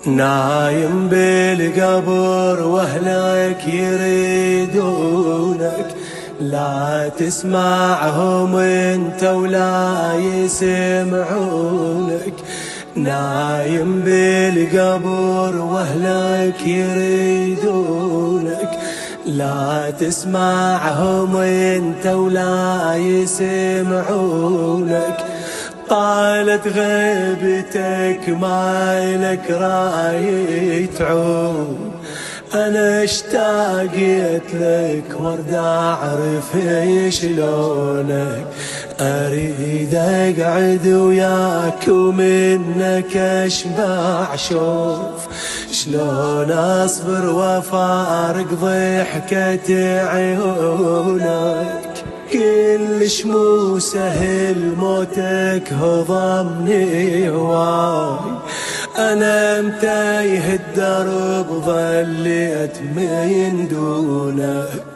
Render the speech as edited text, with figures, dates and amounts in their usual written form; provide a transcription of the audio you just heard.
نايم بالقبر واهلك يريدونك، لا تسمعهم انت ولا يسمعونك. نايم بالقبر واهلك يريدونك، لا تسمعهم انت ولا يسمعونك. طالت غيبتك ما لك راي تعود، انا اشتاقت لك ورد اعرف شلونك. اريد اقعد وياك ومنك اشبع شوف، شلون اصبر وافارق ضحكة عيونك. كلش مو سهل موتك هضمني هواي، انا متايه الدرب ظليت من دونك.